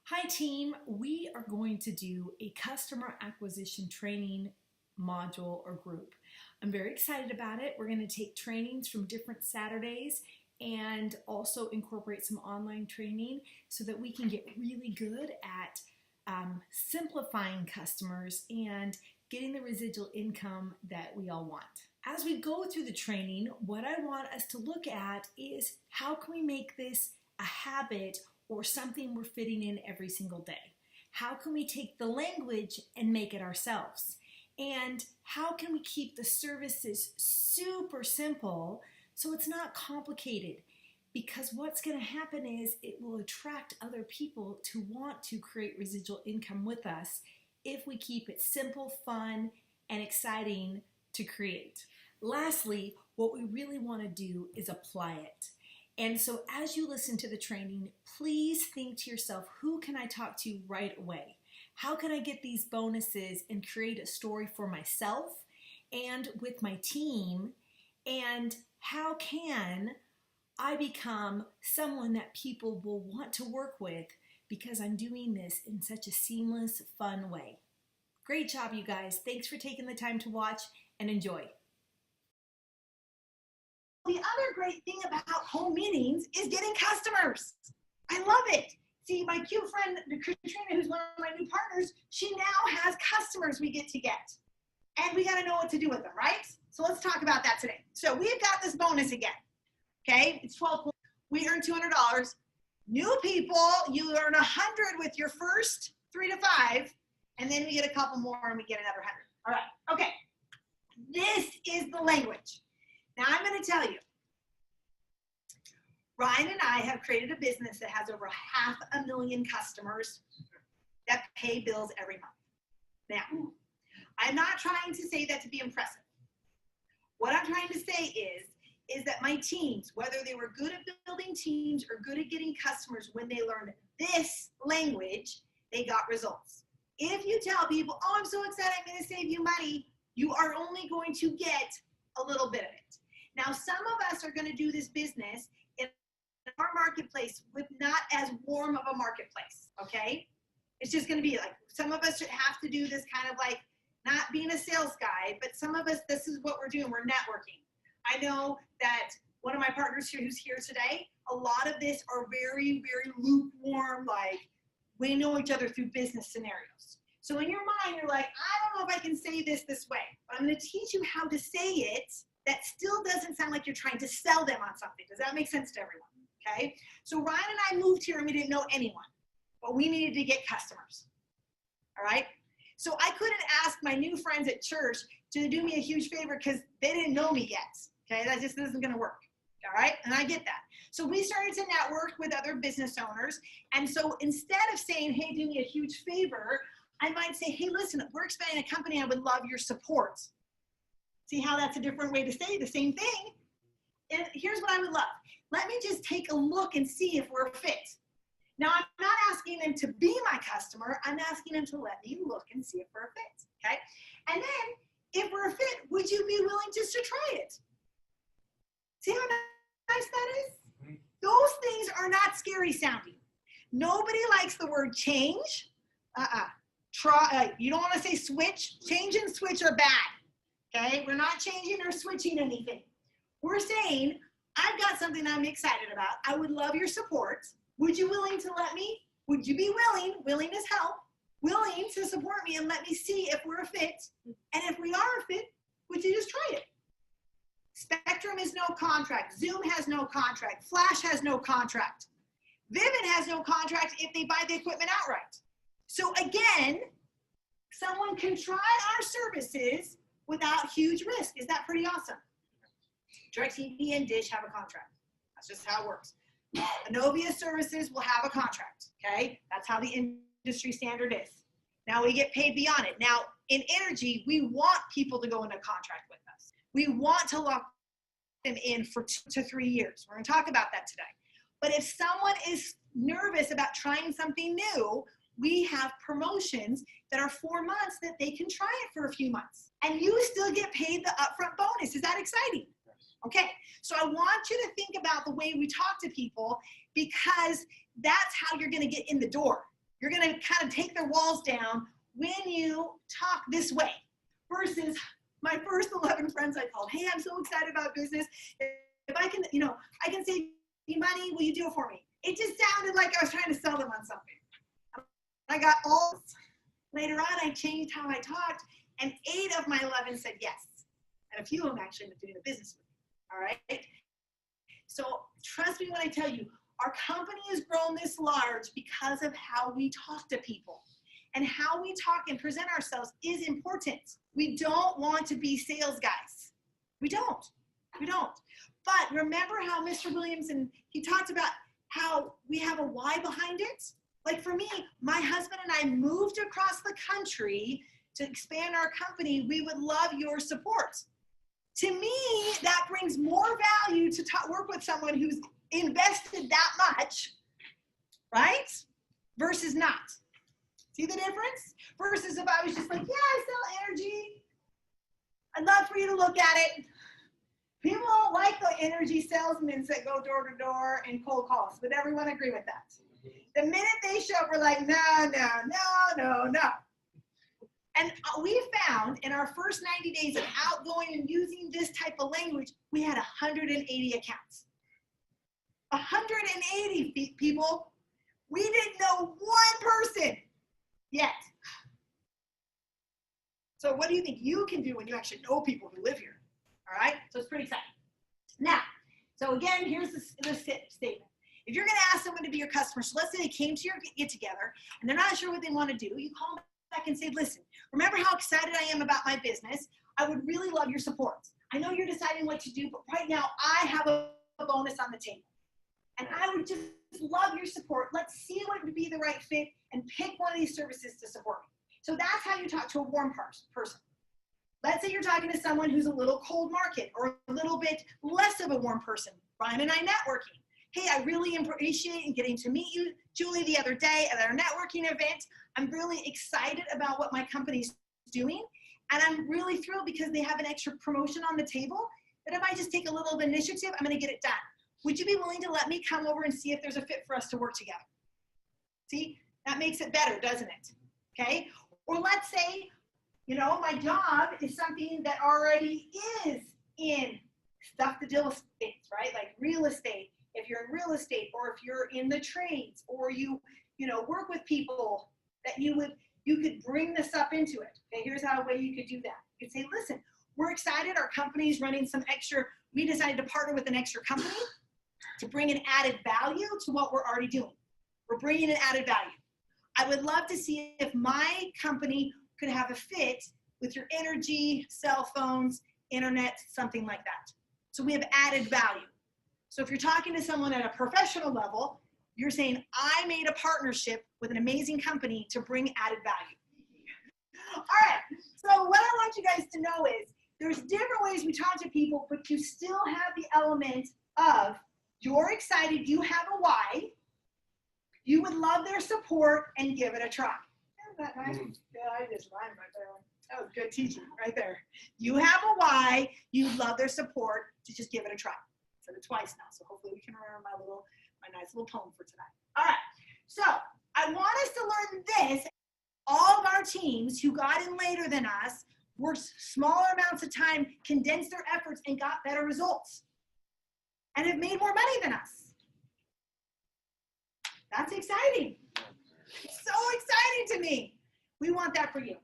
Hi team, we are going to do a customer acquisition training module or group. I'm very excited about it. We're going to take trainings from different Saturdays and also incorporate some online training so that we can get really good at simplifying customers and getting the residual income that we all want. As we go through the training, what I want us to look at is how can we make this a habit or something we're fitting in every single day? How can we take the language and make it ourselves? And how can we keep the services super simple so it's not complicated? Because what's going to happen is it will attract other people to want to create residual income with us if we keep it simple, fun, and exciting to create. Lastly, what we really want to do is apply it. And so as you listen to the training, please think to yourself, who can I talk to right away? How can I get these bonuses and create a story for myself and with my team? And how can I become someone that people will want to work with because I'm doing this in such a seamless, fun way? Great job, you guys. Thanks for taking the time to watch and enjoy. The other great thing about home meetings is getting customers. I love it. See, my cute friend, Katrina, who's one of my new partners, she now has customers we get to get. And we got to know what to do with them, right? So let's talk about that today. So we've got this bonus again. Okay, it's 12. We earn $200. New people, you earn 100 with your first 3 to 5, and then we get a couple more and we get another 100. All right, okay. This is the language. Now I'm going to tell you, Ryan and I have created a business that has over 500,000 customers that pay bills every month. Now, I'm not trying to say that to be impressive. What I'm trying to say is that my teams, whether they were good at building teams or good at getting customers, when they learned this language, they got results. If you tell people, oh, I'm so excited, I'm going to save you money, you are only going to get a little bit of it. Now, some of us are going to do this business in our marketplace with not as warm of a marketplace, okay? It's just going to be like, some of us should have to do this kind of like, not being a sales guy, but some of us, this is what we're doing, we're networking. I know that one of my partners here who's here today, a lot of this are very, very lukewarm, like we know each other through business scenarios. So in your mind, you're like, I don't know if I can say this way, but I'm going to teach you how to say it that still doesn't sound like you're trying to sell them on something. Does that make sense to everyone? Okay. So Ryan and I moved here and we didn't know anyone, but we needed to get customers. All right. So I couldn't ask my new friends at church to do me a huge favor because they didn't know me yet. Okay. That just isn't going to work. All right. And I get that. So we started to network with other business owners. And so instead of saying, hey, do me a huge favor, I might say, hey, listen, we're expanding a company. I would love your support. See how that's a different way to say the same thing? And here's what I would love. Let me just take a look and see if we're a fit. Now, I'm not asking them to be my customer. I'm asking them to let me look and see if we're a fit, okay? And then, if we're a fit, would you be willing just to try it? See how nice that is? Those things are not scary sounding. Nobody likes the word change. You don't want to say switch. Change and switch are bad, okay? We're not changing or switching anything. We're saying, I've got something I'm excited about. I would love your support. Would you willing to let me? Would you be willing is help, willing to support me and let me see if we're a fit? And if we are a fit, would you just try it? Spectrum is no contract. Zoom has no contract. Flash has no contract. Vivint has no contract if they buy the equipment outright. So again, someone can try our services without huge risk. Is that pretty awesome? DirecTV and Dish have a contract. That's just how it works. Innovia Services will have a contract, okay? That's how the industry standard is. Now we get paid beyond it. Now, in energy, we want people to go into contract with us. We want to lock them in for 2 to 3 years. We're going to talk about that today. But if someone is nervous about trying something new, we have promotions that are 4 months that they can try it for a few months. And you still get paid the upfront bonus. Is that exciting? Okay, so I want you to think about the way we talk to people because that's how you're going to get in the door. You're going to kind of take their walls down when you talk this way versus my first 11 friends I called. Hey, I'm so excited about business. If I can, I can save you money. Will you do it for me? It just sounded like I was trying to sell them on something. I got all, later on, I changed how I talked, and 8 of my 11 said yes. And a few of them actually ended up doing the business with me. All right? So trust me when I tell you, our company has grown this large because of how we talk to people. And how we talk and present ourselves is important. We don't want to be sales guys. We don't. But remember how Mr. Williamson, he talked about how we have a why behind it? Like for me, my husband and I moved across the country to expand our company. We would love your support. To me, that brings more value to work with someone who's invested that much, right? Versus not. See the difference? Versus if I was just like, yeah, I sell energy. I'd love for you to look at it. People don't like the energy salesmen that go door to door and cold calls. Would everyone agree with that? The minute they show up, we're like, no. And we found in our first 90 days of outgoing and using this type of language, we had 180 accounts. 180 people. We didn't know one person yet. So what do you think you can do when you actually know people who live here? All right, so it's pretty exciting. Now, so again, here's the statement. If you're going to ask someone to be your customer, so let's say they came to your get-together and they're not sure what they want to do, you call them back and say, listen, remember how excited I am about my business? I would really love your support. I know you're deciding what to do, but right now I have a bonus on the table. And I would just love your support. Let's see what would be the right fit and pick one of these services to support me. So that's how you talk to a warm person. Let's say you're talking to someone who's a little cold market or a little bit less of a warm person. Brian and I networking. Hey, I really appreciate getting to meet you, Julie, the other day at our networking event. I'm really excited about what my company's doing. And I'm really thrilled because they have an extra promotion on the table that if I just take a little bit of initiative, I'm going to get it done. Would you be willing to let me come over and see if there's a fit for us to work together? See, that makes it better, doesn't it? Okay. Or let's say, my job is something that already is in stuff to deal with things, right? Like real estate, if you're in real estate, or if you're in the trades, or you work with people that you could bring this up into it. Okay, here's how a way you could do that. You could say, listen, we're excited. Our company's running some extra, we decided to partner with an extra company to bring an added value to what we're already doing. We're bringing an added value. I would love to see if my company could have a fit with your energy, cell phones, internet, something like that. So we have added value. So if you're talking to someone at a professional level, you're saying, I made a partnership with an amazing company to bring added value. All right, so what I want you guys to know is there's different ways we talk to people, but you still have the element of you're excited, you have a why, you would love their support, and give it a try. Isn't that nice? Yeah, I just rhymed right there. That was good teaching right there. You have a why, you love their support, to just give it a try. I said it twice now, so hopefully we can remember my nice little poem for tonight. All right, so I want us to learn this. All of our teams who got in later than us worked smaller amounts of time, condensed their efforts, and got better results, and have made more money than us. That's exciting. It's so exciting to me. We want that for you.